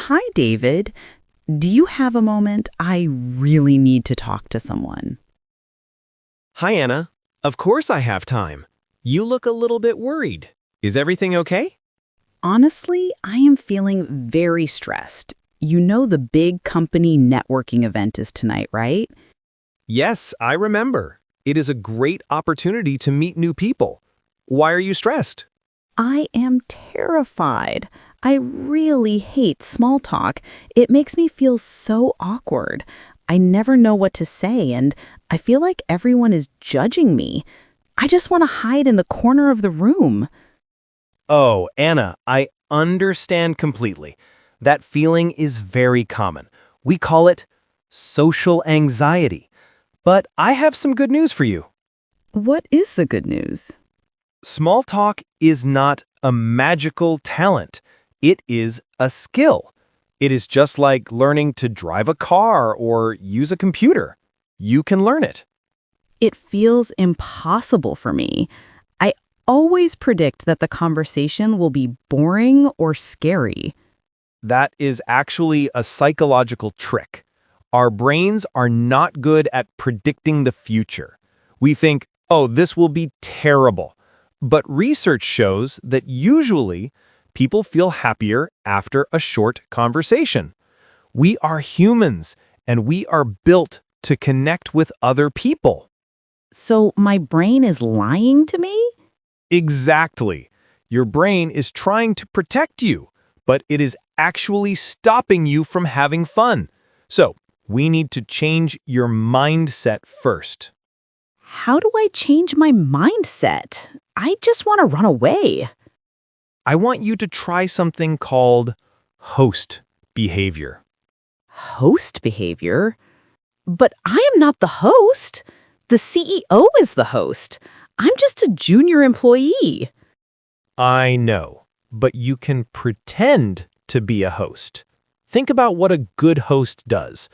Hi, David. Do you have a moment? I really need to talk to someone. Hi, Anna. Of course I have time. You look a little bit worried. Is everything okay? Honestly, I am feeling very stressed. You know the big company networking event is tonight, right? Yes, I remember. It is a great opportunity to meet new people. Why are you stressed? I am terrified. I really hate small talk. It makes me feel so awkward. I never know what to say, and I feel like everyone is judging me. I just want to hide in the corner of the room. Oh, Anna, I understand completely. That feeling is very common. We call it social anxiety. But I have some good news for you. What is the good news? Small talk is not a magical talent. It is a skill. It is just like learning to drive a car or use a computer. You can learn it. It feels impossible for me. I always predict that the conversation will be boring or scary. That is actually a psychological trick. Our brains are not good at predicting the future. We think, oh, this will be terrible. But research shows that usually people feel happier after a short conversation. We are humans, and we are built to connect with other people. So my brain is lying to me? Exactly. Your brain is trying to protect you, but it is actually stopping you from having fun. So, we need to change your mindset first. How do I change my mindset? I just want to run away. I want you to try something called host behavior. Host behavior? But I am not the host. The CEO is the host. I'm just a junior employee. I know, but you can pretend to be a host. Think about what a good host does.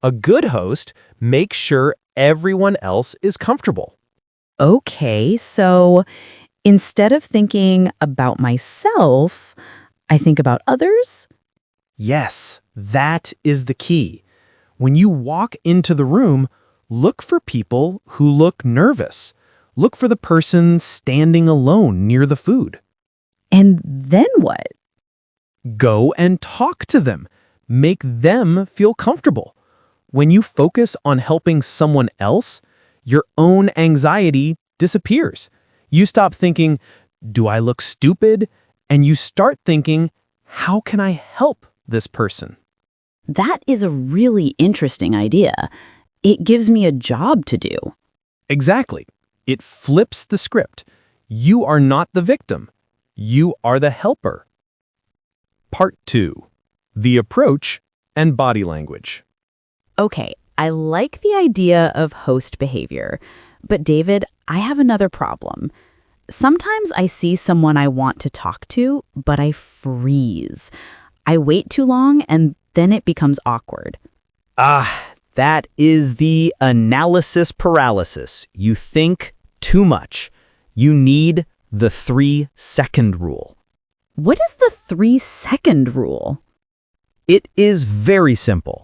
A good host makes sure everyone else is comfortable. Okay, so instead of thinking about myself, I think about others? Yes, that is the key. When you walk into the room, look for people who look nervous. Look for the person standing alone near the food. And then what? Go and talk to them. Make them feel comfortable. When you focus on helping someone else, your own anxiety disappears. You stop thinking, do I look stupid? And you start thinking, how can I help this person? That is a really interesting idea. It gives me a job to do. Exactly. It flips the script. You are not the victim. You are the helper. Part 2. The approach and body language. Okay, I like the idea of host behavior. But David, I have another problem. Sometimes I see someone I want to talk to, but I freeze. I wait too long and then it becomes awkward. That is the analysis paralysis. You think too much. You need the 3-second rule. What is the 3-second rule? It is very simple.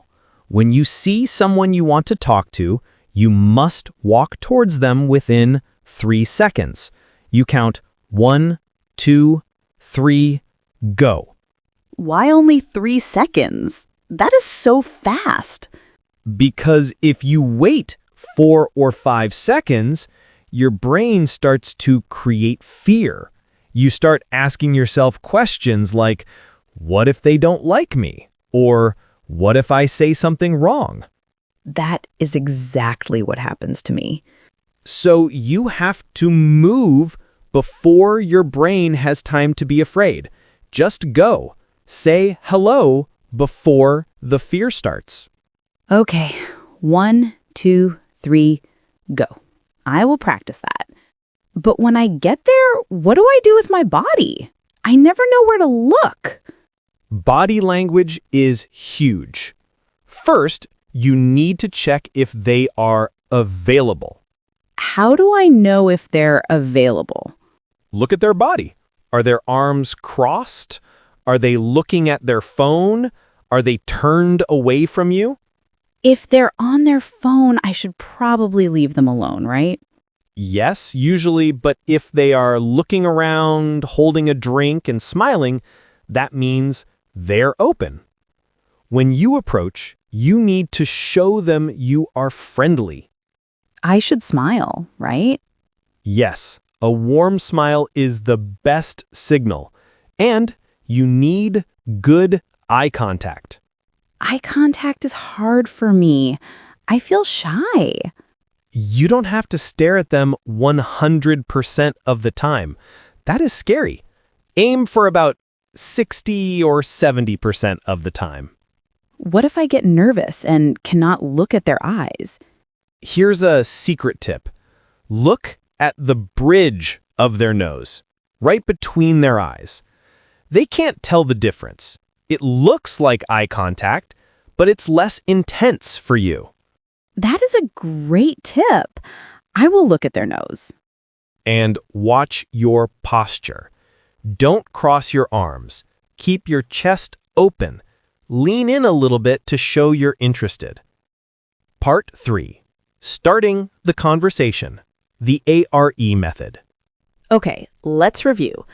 When you see someone you want to talk to, you must walk towards them within 3 seconds. You count 1, 2, 3, go. Why only 3 seconds? That is so fast. Because if you wait 4 or 5 seconds, your brain starts to create fear. You start asking yourself questions like, what if they don't like me? Or what if I say something wrong? That is exactly what happens to me. So you have to move before your brain has time to be afraid. Just go. Say hello before the fear starts. Okay, 1, 2, 3, go. I will practice that. But when I get there, what do I do with my body? I never know where to look. Body language is huge. First, you need to check if they are available. How do I know if they're available? Look at their body. Are their arms crossed? Are they looking at their phone? Are they turned away from you? If they're on their phone, I should probably leave them alone, right? Yes, usually, but if they are looking around, holding a drink, and smiling, that means they're open. When you approach, you need to show them you are friendly. I should smile, right? Yes, a warm smile is the best signal. And you need good eye contact. Eye contact is hard for me. I feel shy. You don't have to stare at them 100% of the time. That is scary. Aim for about 60 or 70% of the time. What if I get nervous and cannot look at their eyes? Here's a secret tip. Look at the bridge of their nose, right between their eyes. They can't tell the difference. It looks like eye contact, but it's less intense for you. That is a great tip. I will look at their nose. And watch your posture. Don't cross your arms. Keep your chest open. Lean in a little bit to show you're interested. Part 3. Starting the conversation. The A.R.E. method. Okay, let's review.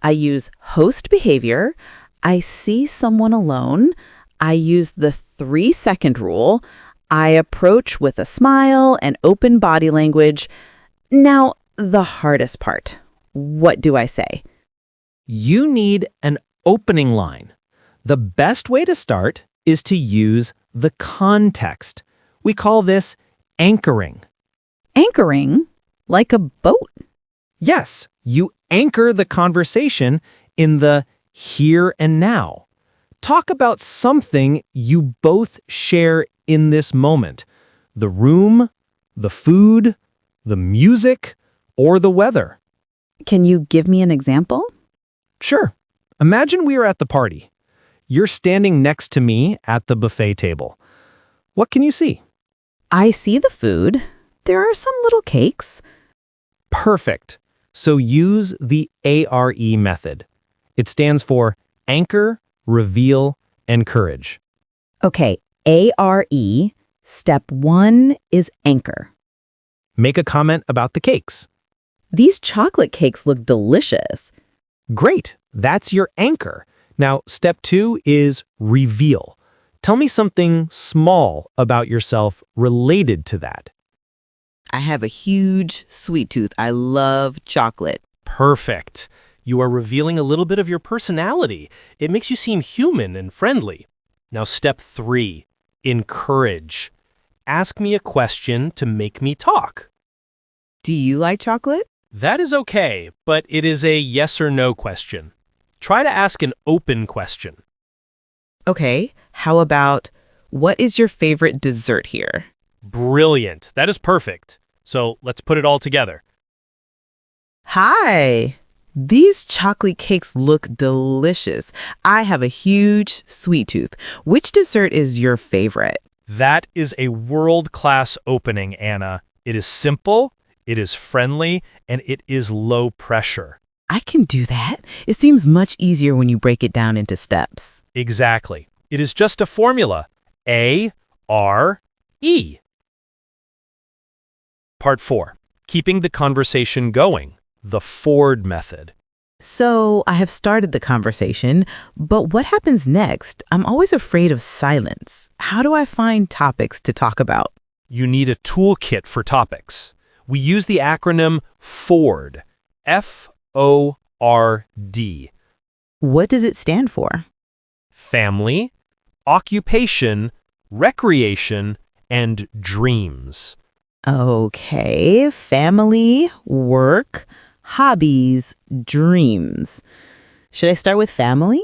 I use host behavior. I see someone alone. I use the 3-second rule. I approach with a smile and open body language. Now, the hardest part. What do I say? You need an opening line. The best way to start is to use the context. We call this anchoring. Anchoring? Like a boat? Yes, you anchor the conversation in the here and now. Talk about something you both share in this moment. The room, the food, the music, or the weather. Can you give me an example? Sure. Imagine we are at the party. You're standing next to me at the buffet table. What can you see? I see the food. There are some little cakes. Perfect. So use the A.R.E. method. It stands for anchor, reveal, encourage. Okay, A.R.E. Step 1 is anchor. Make a comment about the cakes. These chocolate cakes look delicious. Great. That's your anchor. Now, step 2 is reveal. Tell me something small about yourself related to that. I have a huge sweet tooth. I love chocolate. Perfect. You are revealing a little bit of your personality. It makes you seem human and friendly. Now, step 3, encourage. Ask me a question to make me talk. Do you like chocolate? That is okay, but it is a yes or no question. Try to ask an open question. Okay, how about, what is your favorite dessert here? Brilliant. That is perfect. So let's put it all together. Hi! These chocolate cakes look delicious. I have a huge sweet tooth. Which dessert is your favorite? That is a world-class opening, Anna. It is simple, it is friendly, and it is low pressure. I can do that. It seems much easier when you break it down into steps. Exactly. It is just a formula. A-R-E. Part 4. Keeping the conversation going. The F.O.R.D method. So I have started the conversation, but what happens next? I'm always afraid of silence. How do I find topics to talk about? You need a toolkit for topics. We use the acronym F.O.R.D. F-O-R-D. What does it stand for? Family, occupation, recreation, and dreams. Okay, family, work, hobbies, dreams. Should I start with family?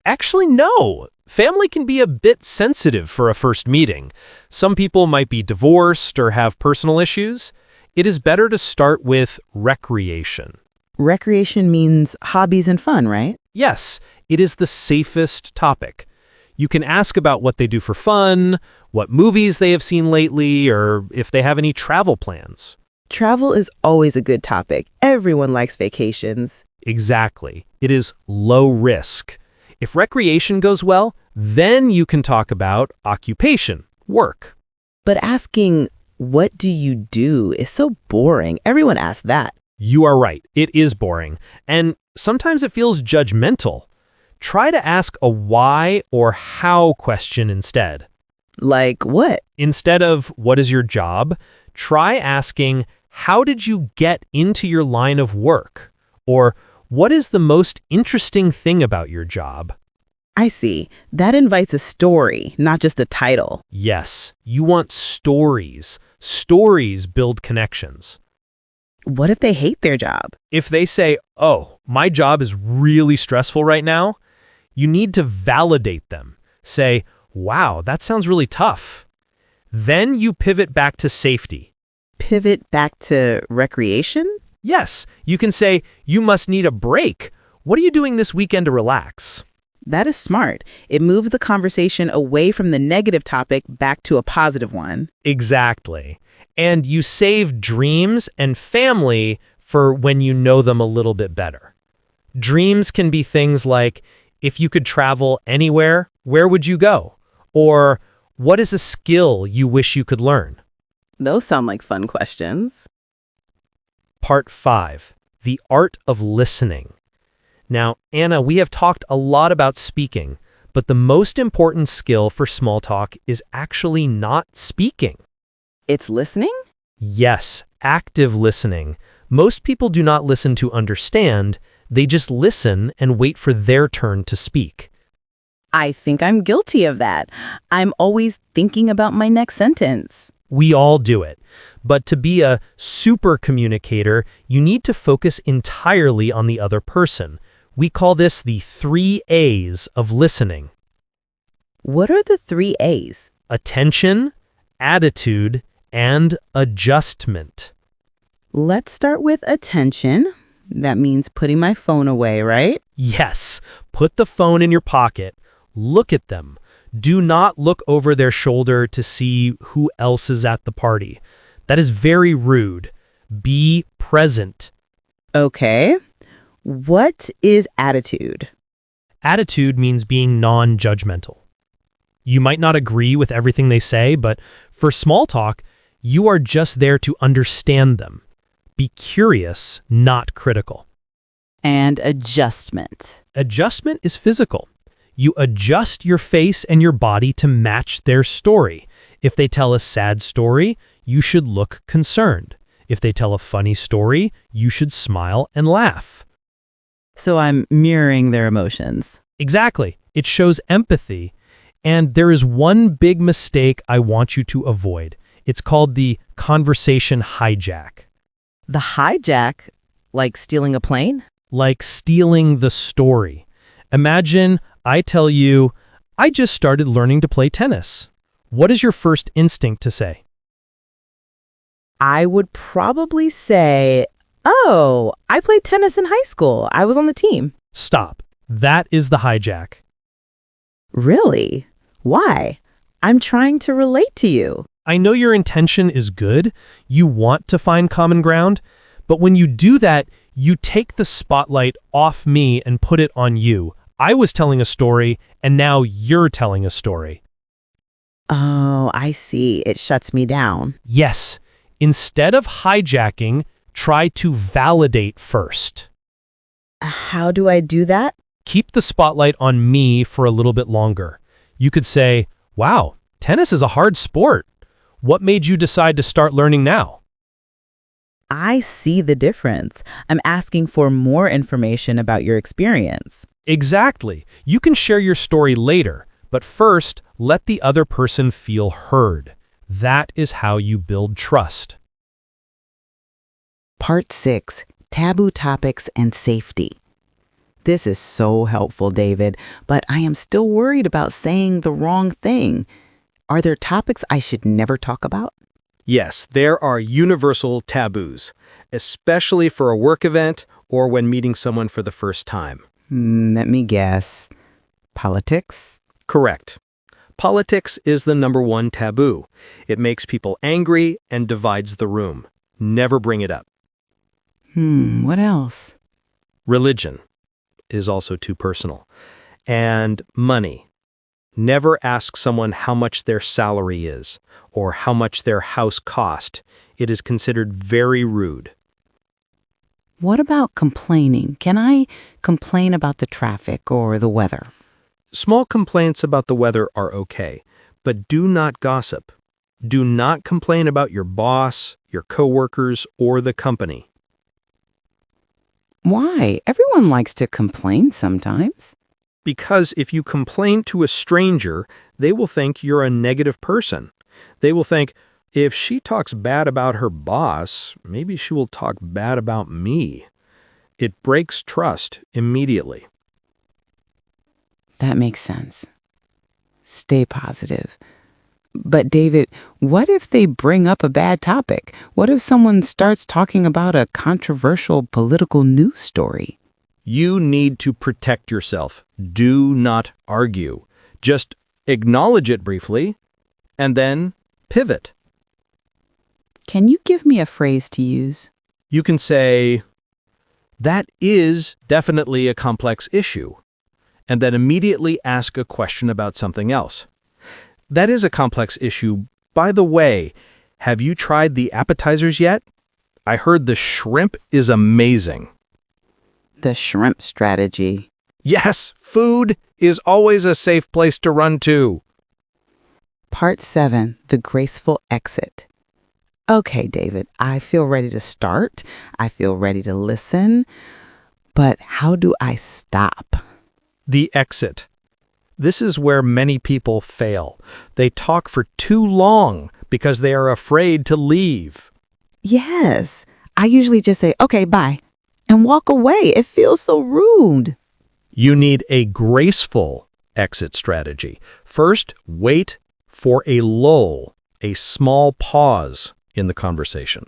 Actually, no. Family can be a bit sensitive for a first meeting. Some people might be divorced or have personal issues. It is better to start with recreation. Recreation means hobbies and fun, right? Yes, it is the safest topic. You can ask about what they do for fun, what movies they have seen lately, or if they have any travel plans. Travel is always a good topic. Everyone likes vacations. Exactly. It is low risk. If recreation goes well, then you can talk about occupation, work. But asking, what do you do is so boring. Everyone asks that. You are right, it is boring, and sometimes it feels judgmental. Try to ask a why or how question instead. Like what? Instead of what is your job, try asking how did you get into your line of work? Or what is the most interesting thing about your job? I see. That invites a story, not just a title. Yes, you want stories. Stories build connections. What if they hate their job? If they say, oh, my job is really stressful right now, you need to validate them. Say, wow, that sounds really tough. Then you pivot back to safety. Pivot back to recreation? Yes, you can say, you must need a break. What are you doing this weekend to relax? That is smart. It moves the conversation away from the negative topic back to a positive one. Exactly. And you save dreams and family for when you know them a little bit better. Dreams can be things like, if you could travel anywhere, where would you go? Or, what is a skill you wish you could learn? Those sound like fun questions. Part 5, the art of listening. Now, Anna, we have talked a lot about speaking, but the most important skill for small talk is actually not speaking. It's listening? Yes, active listening. Most people do not listen to understand, they just listen and wait for their turn to speak. I think I'm guilty of that. I'm always thinking about my next sentence. We all do it. But to be a super communicator, you need to focus entirely on the other person. We call this the 3 A's of listening. What are the 3 A's? Attention, attitude, and adjustment. Let's start with attention. That means putting my phone away, right? Yes, put the phone in your pocket. Look at them. Do not look over their shoulder to see who else is at the party. That is very rude. Be present. Okay. What is attitude? Attitude means being non-judgmental. You might not agree with everything they say, but for small talk, you are just there to understand them. Be curious, not critical. And adjustment. Adjustment is physical. You adjust your face and your body to match their story. If they tell a sad story, you should look concerned. If they tell a funny story, you should smile and laugh. So I'm mirroring their emotions. Exactly. It shows empathy. And there is one big mistake I want you to avoid. It's called the conversation hijack. The hijack, like stealing a plane? Like stealing the story. Imagine I tell you, I just started learning to play tennis. What is your first instinct to say? I would probably say, oh, I played tennis in high school. I was on the team. Stop. That is the hijack. Really? Why? I'm trying to relate to you. I know your intention is good. You want to find common ground. But when you do that, you take the spotlight off me and put it on you. I was telling a story, and now you're telling a story. Oh, I see. It shuts me down. Yes. Instead of hijacking, try to validate first. How do I do that? Keep the spotlight on me for a little bit longer. You could say, wow, tennis is a hard sport. What made you decide to start learning now? I see the difference. I'm asking for more information about your experience. Exactly. You can share your story later, but first, let the other person feel heard. That is how you build trust. Part 6, Taboo Topics and Safety. This is so helpful, David, but I am still worried about saying the wrong thing. Are there topics I should never talk about? Yes, there are universal taboos, especially for a work event or when meeting someone for the first time. Let me guess. Politics? Correct. Politics is the #1 taboo. It makes people angry and divides the room. Never bring it up. What else? Religion is also too personal. And money. Never ask someone how much their salary is or how much their house cost. It is considered very rude. What about complaining? Can I complain about the traffic or the weather? Small complaints about the weather are okay, but do not gossip. Do not complain about your boss, your coworkers, or the company. Why? Everyone likes to complain sometimes. Because if you complain to a stranger, they will think you're a negative person. They will think, if she talks bad about her boss, maybe she will talk bad about me. It breaks trust immediately. That makes sense. Stay positive. But David, what if they bring up a bad topic? What if someone starts talking about a controversial political news story? You need to protect yourself. Do not argue. Just acknowledge it briefly, and then pivot. Can you give me a phrase to use? You can say, that is definitely a complex issue, and then immediately ask a question about something else. That is a complex issue. By the way, have you tried the appetizers yet? I heard the shrimp is amazing. The shrimp strategy. Yes, food is always a safe place to run to. Part 7, the graceful exit. Okay, David, I feel ready to start. I feel ready to listen. But how do I stop? The exit. This is where many people fail. They talk for too long because they are afraid to leave. Yes, I usually just say, okay, bye, and walk away. It feels so rude. You need a graceful exit strategy. First, wait for a lull, a small pause in the conversation.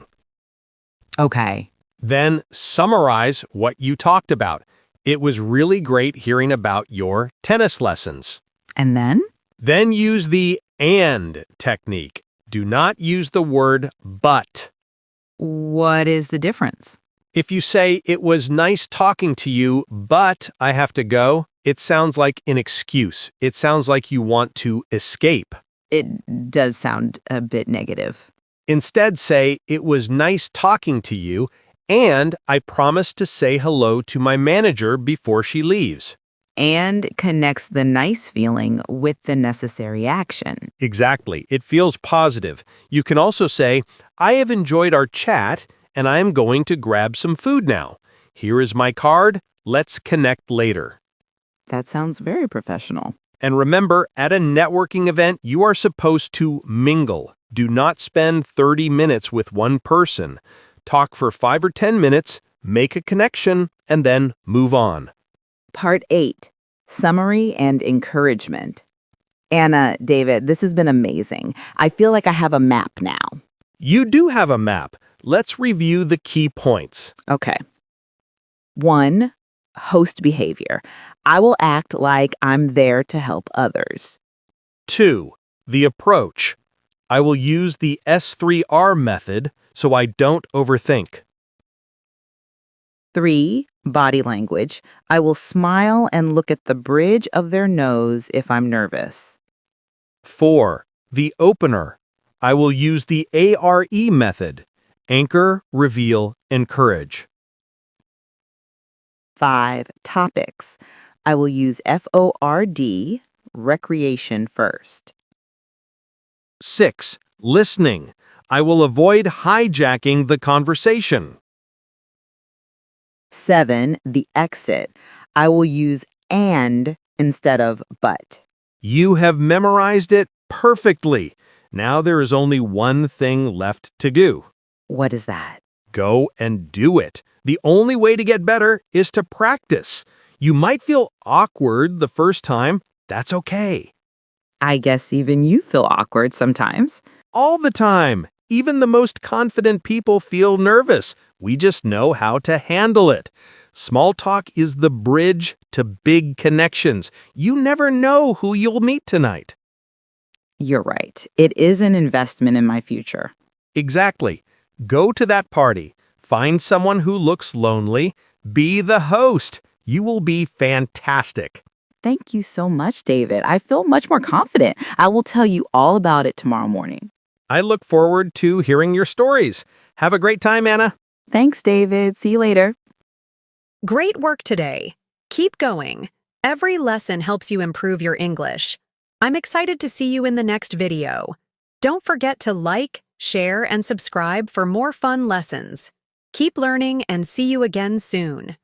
Okay. Then summarize what you talked about. It was really great hearing about your tennis lessons. And then? Then use the and technique. Do not use the word but. What is the difference? If you say, it was nice talking to you, but I have to go, it sounds like an excuse. It sounds like you want to escape. It does sound a bit negative. Instead, say, it was nice talking to you, and I promised to say hello to my manager before she leaves. And connects the nice feeling with the necessary action. Exactly. It feels positive. You can also say, I have enjoyed our chat, and I am going to grab some food now. Here is my card. Let's connect later. That sounds very professional. And remember, at a networking event, you are supposed to mingle. Do not spend 30 minutes with one person. Talk for 5 or 10 minutes, make a connection, and then move on. Part 8, Summary and Encouragement. Anna, David, this has been amazing. I feel like I have a map now. You do have a map. Let's review the key points. Okay. 1, host behavior. I will act like I'm there to help others. 2, the approach. I will use the S3R method so I don't overthink. 3, body language. I will smile and look at the bridge of their nose if I'm nervous. 4, the opener. I will use the A.R.E. method. Anchor, reveal, encourage. 5, topics. I will use F.O.R.D, recreation first. 6, listening. I will avoid hijacking the conversation. 7, the exit. I will use and instead of but. You have memorized it perfectly. Now there is only one thing left to do. What is that? Go and do it. The only way to get better is to practice. You might feel awkward the first time. That's okay. I guess even you feel awkward sometimes. All the time. Even the most confident people feel nervous. We just know how to handle it. Small talk is the bridge to big connections. You never know who you'll meet tonight. You're right. It is an investment in my future. Exactly. Go to that party. Find someone who looks lonely. Be the host. You will be fantastic. Thank you so much, David. I feel much more confident. I will tell you all about it tomorrow morning. I look forward to hearing your stories. Have a great time, Anna. Thanks, David. See you later. Great work today. Keep going. Every lesson helps you improve your English. I'm excited to see you in the next video. Don't forget to like, share, and subscribe for more fun lessons. Keep learning and see you again soon.